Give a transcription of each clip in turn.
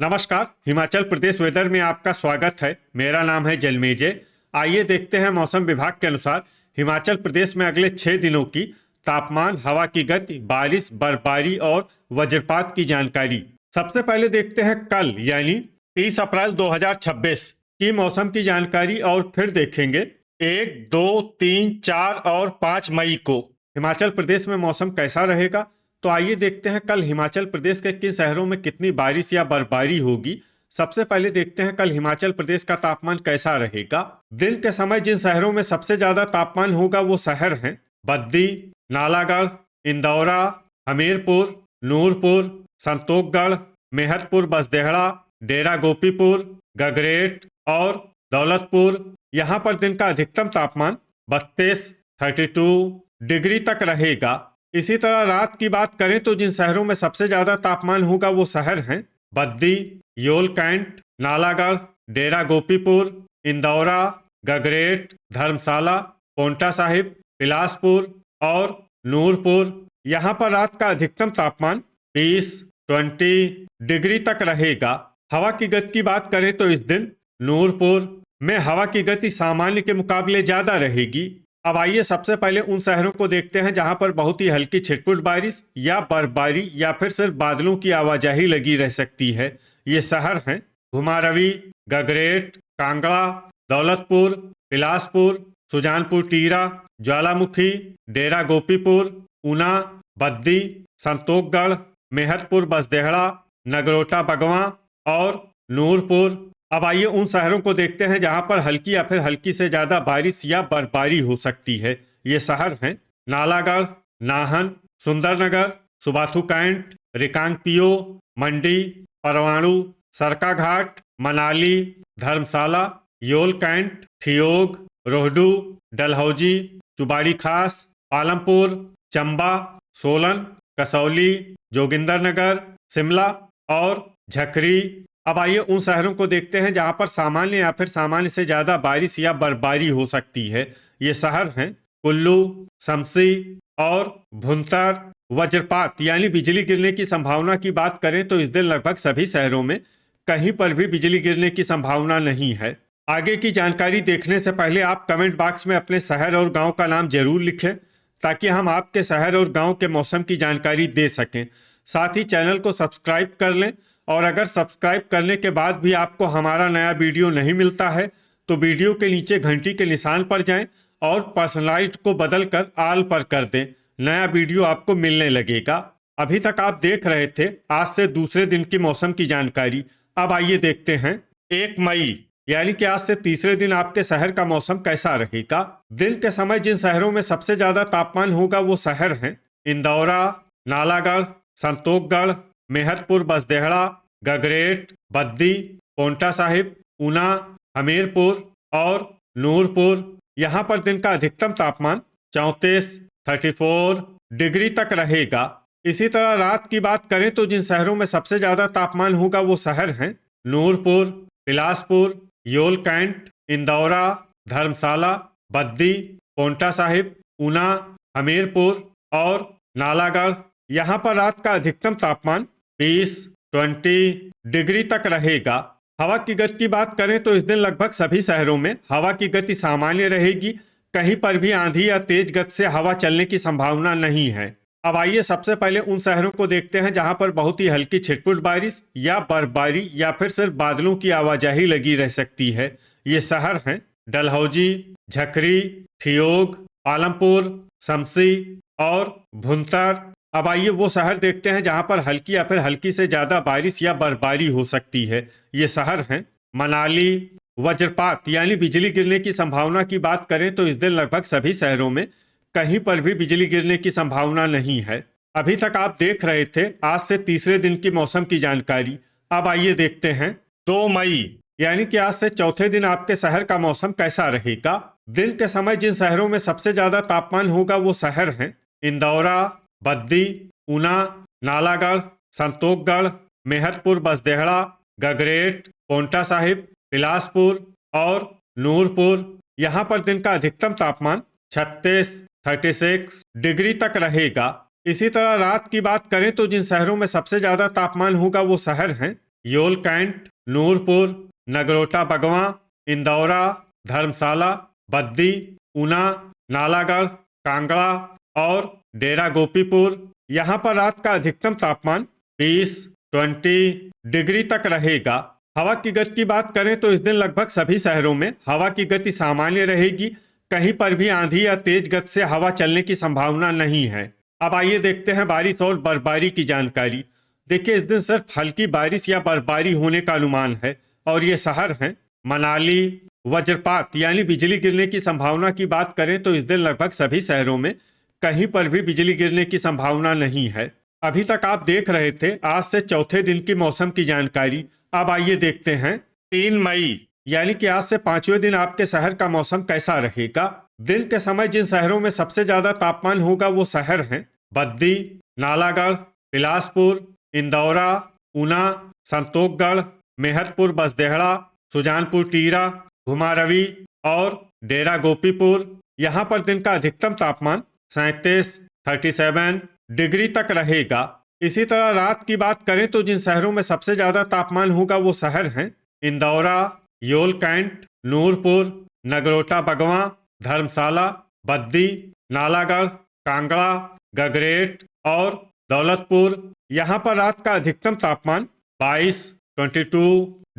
नमस्कार। हिमाचल प्रदेश वेदर में आपका स्वागत है। मेरा नाम है जलमेजय। आइए देखते हैं मौसम विभाग के अनुसार हिमाचल प्रदेश में अगले 6 दिनों की तापमान, हवा की गति, बारिश, बर्फबारी और वज्रपात की जानकारी। सबसे पहले देखते हैं कल यानी 30 अप्रैल 2026 की मौसम की जानकारी और फिर देखेंगे 1, 2, 3, 4 और 5 मई को हिमाचल प्रदेश में मौसम कैसा रहेगा। तो आइए देखते हैं कल हिमाचल प्रदेश के किन शहरों में कितनी बारिश या बर्फबारी होगी। सबसे पहले देखते हैं कल हिमाचल प्रदेश का तापमान कैसा रहेगा। दिन के समय जिन शहरों में सबसे ज्यादा तापमान होगा वो शहर हैं बद्दी, नालागढ़, इंदौरा, हमीरपुर, नूरपुर, संतोखगढ़, मेहतपुर, बसदेहड़ा, डेरा गोपीपुर, गगरेट और दौलतपुर। यहाँ पर दिन का अधिकतम तापमान 32 डिग्री तक रहेगा। इसी तरह रात की बात करें तो जिन शहरों में सबसे ज्यादा तापमान होगा वो शहर हैं बद्दी, योल कैंट, नालागढ़, डेरा गोपीपुर, इंदौरा, गगरेट, धर्मशाला, पोंटा साहिब, बिलासपुर और नूरपुर। यहाँ पर रात का अधिकतम तापमान 20 डिग्री तक रहेगा। हवा की गति की बात करें तो इस दिन नूरपुर में हवा की गति सामान्य के मुकाबले ज्यादा रहेगी। अब आइए सबसे पहले उन शहरों को देखते हैं जहां पर बहुत ही हल्की छिटपुट बारिश या बर्फबारी या फिर सिर्फ बादलों की आवाजाही लगी रह सकती है। ये शहर हैं घुमारवी, गगरेट, कांगड़ा, दौलतपुर, बिलासपुर, सुजानपुर टीरा, ज्वालामुखी, डेरा गोपीपुर, ऊना, बद्दी, संतोखगढ़, मेहतपुर, बसदेहड़ा, नगरोटा, बगवां और नूरपुर। अब आइए उन शहरों को देखते हैं जहां पर हल्की या फिर हल्की से ज्यादा बारिश या बर्फबारी हो सकती है। ये शहर हैं नालागढ़, नाहन, सुंदरनगर, सुबाथू कैंट, रिकांगपिओ, मंडी, परवाणु, सरकाघाट, मनाली, धर्मशाला, योल कैंट, ठियोग, रोहडू, डलहौजी, चुबाड़ी खास, पालमपुर, चंबा, सोलन, कसौली, जोगिंदरनगर, शिमला और झकरी। अब आइए उन शहरों को देखते हैं जहां पर सामान्य या फिर सामान्य से ज्यादा बारिश या बर्फबारी हो सकती है। ये शहर हैं कुल्लू, शमसी और भुंतर। वज्रपात यानी बिजली गिरने की संभावना की बात करें तो इस दिन लगभग सभी शहरों में कहीं पर भी बिजली गिरने की संभावना नहीं है। आगे की जानकारी देखने से पहले आप कमेंट बॉक्स में अपने शहर और गांव का नाम जरूर लिखें ताकि हम आपके शहर और गांव के मौसम की जानकारी दे सकें। साथ ही चैनल को सब्सक्राइब कर लें और अगर सब्सक्राइब करने के बाद भी आपको हमारा नया वीडियो नहीं मिलता है तो वीडियो के नीचे घंटी के निशान पर जाएं और पर्सनलाइज्ड को बदलकर ऑल पर कर दें। नया वीडियो आपको मिलने लगेगा। अभी तक आप देख रहे थे आज से दूसरे दिन की मौसम की जानकारी। अब आइए देखते हैं 1 मई यानी कि आज से तीसरे दिन आपके शहर का मौसम कैसा रहेगा। दिन के समय जिन शहरों में सबसे ज्यादा तापमान होगा वो शहर हैं इंदौरा, नालागढ़, संतोखगढ़, मेहतपुर, बसदेहड़ा, गगरेट, बद्दी, पोंटा साहिब, ऊना, हमीरपुर और नूरपुर। यहाँ पर दिन का अधिकतम तापमान 34 डिग्री तक रहेगा। इसी तरह रात की बात करें तो जिन शहरों में सबसे ज्यादा तापमान होगा वो शहर हैं नूरपुर, बिलासपुर, योल कैंट, इंदौरा, धर्मशाला, बद्दी, पोंटा साहिब, ऊना, हमीरपुर और नालागढ़। यहाँ पर रात का अधिकतम तापमान 20 डिग्री तक रहेगा। हवा की गति की बात करें तो इस दिन लगभग सभी शहरों में हवा की गति सामान्य रहेगी। कहीं पर भी आंधी या तेज गति से हवा चलने की संभावना नहीं है। अब आइए सबसे पहले उन शहरों को देखते हैं जहां पर बहुत ही हल्की छिटपुट बारिश या बर्फबारी या फिर सिर्फ बादलों की आवाजाही लगी रह सकती है। ये शहर हैं डलहौजी, झकरी, ठियोग, पालमपुर, शमसी और भुंतर। अब आइए वो शहर देखते हैं जहां पर हल्की या फिर हल्की से ज्यादा बारिश या बर्फबारी हो सकती है। ये शहर हैं मनाली। वज्रपात यानी बिजली गिरने की संभावना की बात करें तो इस दिन लगभग सभी शहरों में कहीं पर भी बिजली गिरने की संभावना नहीं है। अभी तक आप देख रहे थे आज से तीसरे दिन की मौसम की जानकारी। अब आइए देखते हैं 2 मई यानी कि आज से चौथे दिन आपके शहर का मौसम कैसा रहेगा। दिन के समय जिन शहरों में सबसे ज्यादा तापमान होगा वो शहर हैं इंदौरा, बद्दी, ऊना, नालागढ़, संतोखगढ़, मेहतपुर, बसदेहड़ा, गगरेट, पोंटा साहिब, बिलासपुर और नूरपुर। यहाँ पर दिन का अधिकतम तापमान 36 डिग्री तक रहेगा। इसी तरह रात की बात करें तो जिन शहरों में सबसे ज्यादा तापमान होगा वो शहर हैं योल कैंट, नूरपुर, नगरोटा बगवां, इंदौरा, धर्मशाला, बद्दी, ऊना, नालागढ़, कांगड़ा और डेरा गोपीपुर। यहाँ पर रात का अधिकतम तापमान 20 डिग्री तक रहेगा। हवा की गति की बात करें तो इस दिन लगभग सभी शहरों में हवा की गति सामान्य रहेगी। कहीं पर भी आंधी या तेज गति से हवा चलने की संभावना नहीं है। अब आइए देखते हैं बारिश और बर्फबारी की जानकारी। देखिए, इस दिन सिर्फ हल्की बारिश या बर्फबारी होने का अनुमान है और ये शहर हैं मनाली। वज्रपात यानी बिजली गिरने की संभावना की बात करें तो इस दिन लगभग सभी शहरों में कहीं पर भी बिजली गिरने की संभावना नहीं है। अभी तक आप देख रहे थे आज से चौथे दिन की मौसम की जानकारी। अब आइए देखते हैं 3 मई यानी कि आज से 5वें दिन आपके शहर का मौसम कैसा रहेगा। दिन के समय जिन शहरों में सबसे ज्यादा तापमान होगा वो शहर हैं बद्दी, नालागढ़, बिलासपुर, इंदौरा, ऊना, संतोषगढ़, मेहतपुर बसदेहड़ा, सुजानपुर टीरा, घुमारवी और डेरा गोपीपुर। यहाँ पर दिन का अधिकतम तापमान 37 डिग्री तक रहेगा। इसी तरह रात की बात करें तो जिन शहरों में सबसे ज्यादा तापमान होगा वो शहर हैं इंदौरा, योल कैंट, नूरपुर, नगरोटा बगवां, धर्मशाला, बद्दी, नालागढ़, कांगड़ा, गगरेट और दौलतपुर। यहाँ पर रात का अधिकतम तापमान 22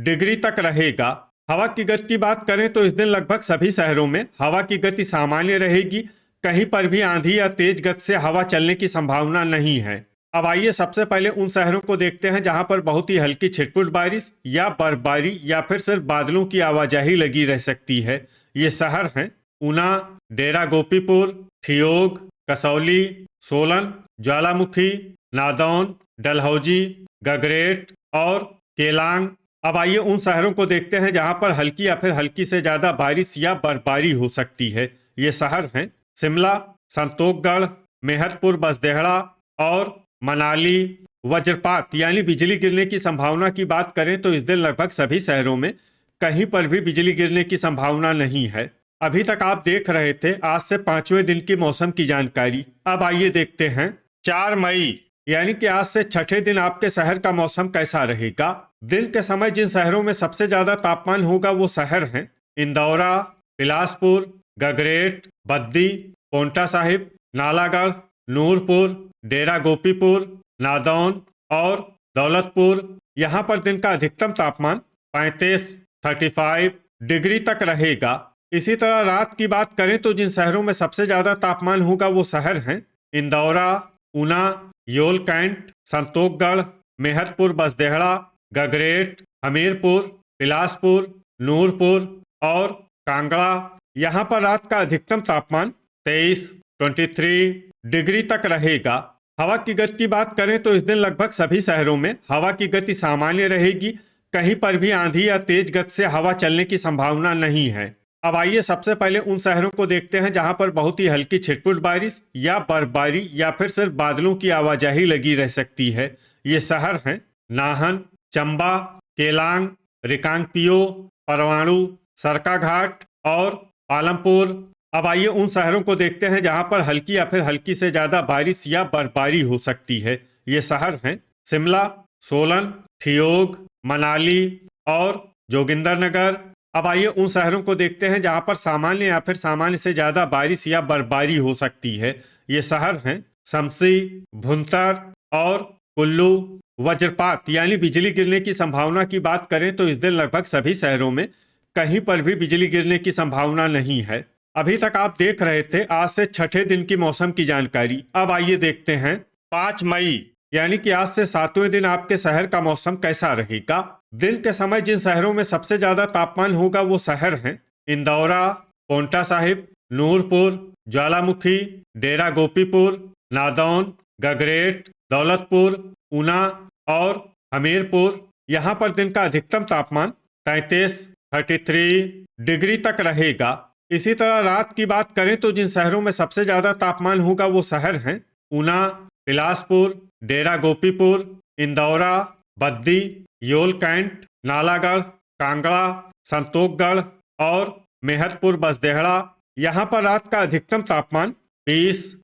डिग्री तक रहेगा। हवा की गति की बात करें तो इस दिन लगभग सभी शहरों में हवा की गति सामान्य रहेगी। कहीं पर भी आंधी या तेज गति से हवा चलने की संभावना नहीं है। अब आइए सबसे पहले उन शहरों को देखते हैं जहां पर बहुत ही हल्की छिटपुट बारिश या बर्फबारी या फिर सिर्फ बादलों की आवाजाही लगी रह सकती है। ये शहर हैं ऊना, डेरा गोपीपुर, ठियोग, कसौली, सोलन, ज्वालामुखी, नादौन, डलहौजी, गगरेट और केलांग। अब आइए उन शहरों को देखते हैं जहां पर हल्की या फिर हल्की से ज्यादा बारिश या बर्फबारी हो सकती है। ये शहर हैं शिमला, संतोषगढ़, मेहतपुर बसदेहड़ा और मनाली। वज्रपात यानी बिजली गिरने की संभावना की बात करें तो इस दिन लगभग सभी शहरों में कहीं पर भी बिजली गिरने की संभावना नहीं है। अभी तक आप देख रहे थे आज से 5वें दिन की मौसम की जानकारी। अब आइए देखते हैं 4 मई यानी कि आज से छठे दिन आपके शहर का मौसम कैसा रहेगा। दिन के समय जिन शहरों में सबसे ज्यादा तापमान होगा वो शहर हैं इंदौरा, बिलासपुर, गगरेट, बद्दी, पोंटा साहिब, नालागढ़, नूरपुर, डेरा गोपीपुर, नादौन और दौलतपुर। यहाँ पर दिन का अधिकतम तापमान 35 डिग्री तक रहेगा। इसी तरह रात की बात करें तो जिन शहरों में सबसे ज्यादा तापमान होगा वो शहर हैं इंदौरा, ऊना, योल कैंट, संतोषगढ़, मेहतपुर बसदेहड़ा, गगरेट, हमीरपुर, बिलासपुर, नूरपुर और कांगड़ा। यहाँ पर रात का अधिकतम तापमान 23 डिग्री तक रहेगा। हवा की गति की बात करें तो इस दिन लगभग सभी शहरों में हवा की गति सामान्य रहेगी। कहीं पर भी आंधी या तेज गति से हवा चलने की संभावना नहीं है। अब आइए सबसे पहले उन शहरों को देखते हैं जहां पर बहुत ही हल्की छिटपुट बारिश या बर्फबारी या फिर सिर्फ बादलों की आवाजाही लगी रह सकती है। ये शहर हैं नाहन, चंबा, केलांग, रिकांगपियो, परवाणु, सरकाघाट और पालमपुर। अब आइए उन शहरों को देखते हैं जहां पर हल्की या फिर हल्की से ज्यादा बारिश या बर्फबारी हो सकती है। ये शहर हैं शिमला, सोलन, ठियोग, मनाली और जोगिंदरनगर। अब आइए उन शहरों को देखते हैं जहां पर सामान्य या फिर सामान्य से ज्यादा बारिश या बर्फबारी हो सकती है। ये शहर हैं शमसी, भुंतर और कुल्लू। वज्रपात यानी बिजली गिरने की संभावना की बात करें तो इस दिन लगभग सभी शहरों में कहीं पर भी बिजली गिरने की संभावना नहीं है। अभी तक आप देख रहे थे आज से छठे दिन की मौसम की जानकारी। अब आइए देखते हैं 5 मई यानी कि आज से 7वें दिन आपके शहर का मौसम कैसा रहेगा। दिन के समय जिन शहरों में सबसे ज्यादा तापमान होगा वो शहर हैं इंदौरा, पोंटा साहिब, नूरपुर, ज्वालामुखी, डेरा गोपीपुर, नादौन, गगरेट, दौलतपुर, ऊना और हमीरपुर। यहाँ पर दिन का अधिकतम तापमान 33 डिग्री तक रहेगा। इसी तरह रात की बात करें तो जिन शहरों में सबसे ज्यादा तापमान होगा वो शहर हैं ऊना, बिलासपुर, डेरा गोपीपुर, इंदौरा, बद्दी, योल कैंट, नालागढ़, कांगड़ा, संतोषगढ़ और मेहतपुर बसदेहड़ा। यहाँ पर रात का अधिकतम तापमान 20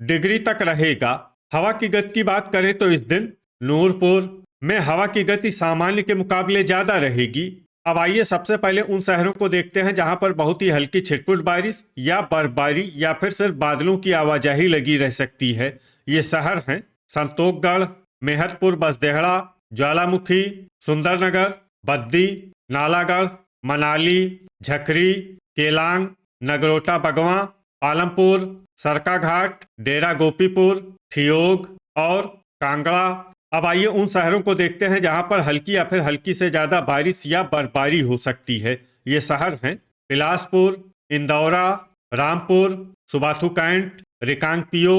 डिग्री तक रहेगा। हवा की गति की बात करें तो इस दिन नूरपुर, में हवा की गति सामान्य के मुकाबले ज्यादा रहेगी। अब आइए सबसे पहले उन शहरों को देखते हैं जहां पर बहुत ही हल्की छिटपुट बारिश या बर्फबारी या फिर सिर्फ बादलों की आवाजाही लगी रह सकती है। ये शहर हैं संतोषगढ़, मेहतपुर बसदेहड़ा, ज्वालामुखी, सुंदरनगर, बद्दी, नालागढ़, मनाली, झकरी, केलांग, नगरोटा बगवां, आलमपुर, सरकाघाट, डेरा गोपीपुर, ठियोग और कांगड़ा। अब आइए उन शहरों को देखते हैं जहां पर हल्की या फिर हल्की से ज्यादा बारिश या बर्फबारी हो सकती है। ये शहर हैं बिलासपुर, इंदौरा, रामपुर, सुबाथू कैंट, रिकांगपियो,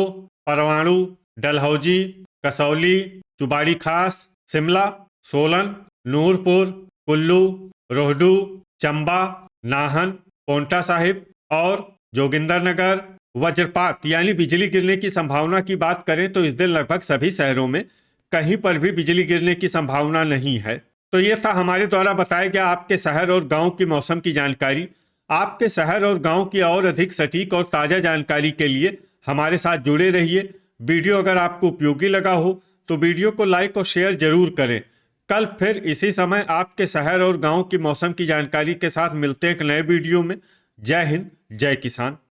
परवाणु, डलहौजी, कसौली, चुबाड़ी खास, शिमला, सोलन, नूरपुर, कुल्लू, रोहडू, चंबा, नाहन, पोंटा साहिब और जोगिंदरनगर। वज्रपात यानी बिजली गिरने की संभावना की बात करें तो इस दिन लगभग सभी शहरों में कहीं पर भी बिजली गिरने की संभावना नहीं है। तो ये था हमारे द्वारा बताया गया आपके शहर और गांव की मौसम की जानकारी। आपके शहर और गांव की और अधिक सटीक और ताज़ा जानकारी के लिए हमारे साथ जुड़े रहिए। वीडियो अगर आपको उपयोगी लगा हो तो वीडियो को लाइक और शेयर जरूर करें। कल फिर इसी समय आपके शहर और गांव की मौसम की जानकारी के साथ मिलते हैं एक नए वीडियो में। जय हिंद, जय किसान।